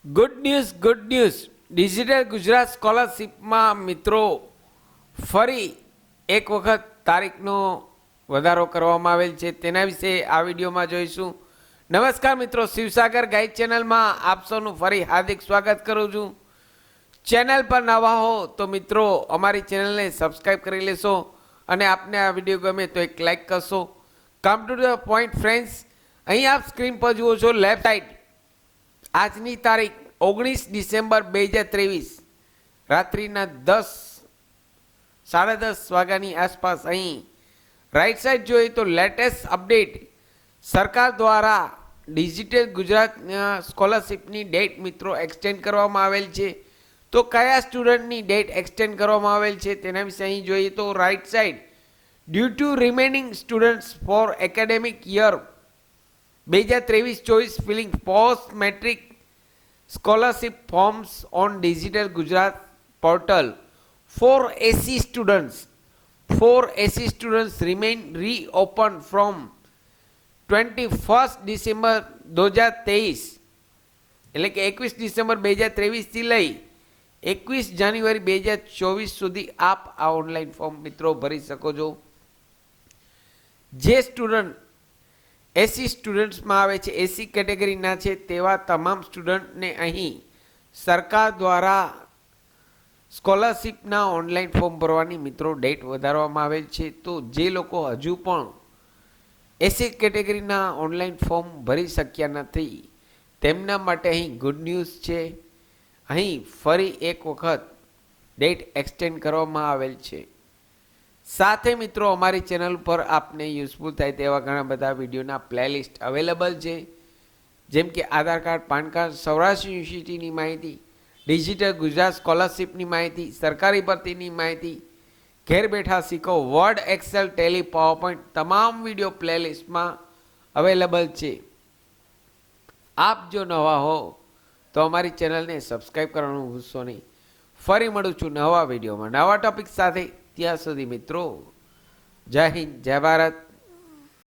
Good news digital Gujarat સ્કોલરશિપમાં મિત્રો ફરી એક વખત તારીખનો વધારો કરવામાં આવેલ છે. તેના વિશે આ વિડીયોમાં જોઈશું. નમસ્કાર મિત્રો, શિવસાગર ગાઈડ ચેનલમાં આપ સૌનું ફરી હાર્દિક સ્વાગત કરું છું. ચેનલ પર નવા હો તો મિત્રો અમારી ચેનલને સબસ્ક્રાઈબ કરી લેશો અને આપને આ વિડીયો ગમે તો એક લાઈક કરશો. Come to the point friends, અહીં આપ સ્ક્રીન પર જુઓ છો લેફ્ટ સાઈડ આજની તારીખ 19 ડિસેમ્બર 2023 રાત્રિના 10:30 વાગ્યાની આસપાસ. અહીં રાઈટ સાઈડ જોઈએ તો લેટેસ્ટ અપડેટ સરકાર દ્વારા ડિજિટલ ગુજરાતના સ્કોલરશિપની ડેટ મિત્રો એક્સટેન્ડ કરવામાં આવેલ છે. તો કયા સ્ટુડન્ટની ડેટ એક્સટેન્ડ કરવામાં આવેલ છે તેના વિશે અહીં જોઈએ તો right side due to remaining students for academic year 2023-24 filling post matric scholarship forms on digital Gujarat portal for AC students remain reopened from 21st December 2023 એટલે કે 21 ડિસેમ્બર 2023 થી લઈ 21 જાન્યુઆરી 2024 સુધી આપ આ ઓનલાઈન ફોર્મ મિત્રો ભરી શકો છો. જે સ્ટુડન્ટ એસી સ્ટુડન્ટ્સમાં આવે છે, એસી કેટેગરીના છે તેવા તમામ સ્ટુડન્ટને અહીં સરકાર દ્વારા સ્કોલરશિપના ઓનલાઈન ફોર્મ ભરવાની મિત્રો ડેટ વધારવામાં આવેલ છે. તો જે લોકો હજુ પણ એસી કેટેગરીના ઓનલાઈન ફોર્મ ભરી શક્યા નથી તેમના માટે અહીં ગુડ ન્યૂઝ છે. અહીં ફરી એક વખત ડેટ એક્સટેન્ડ કરવામાં આવેલ છે. સાથે મિત્રો અમારી ચેનલ પર આપને યુઝફુલ થાય તેવા ઘણા બધા વિડીયોના પ્લેલિસ્ટ અવેલેબલ છે, જેમ કે આધાર કાર્ડ, પાન કાર્ડ, સૌરાષ્ટ્ર યુનિવર્સિટીની માહિતી, ડિજિટલ ગુજરાત સ્કોલરશિપની માહિતી, સરકારી ભરતીની માહિતી, ઘેર બેઠા શીખો, વર્ડ, એક્સેલ, ટેલી, પાવરપોઈન્ટ તમામ વિડીયો પ્લેલિસ્ટમાં અવેલેબલ છે. આપ જો નવા હો તો અમારી ચેનલને સબસ્ક્રાઈબ કરવાનું ભૂલશો નહીં. ફરી મળું છું નવા વિડીયોમાં નવા ટોપિક સાથે. ત્યાં સુધી મિત્રો જય હિન્દ, જય ભારત.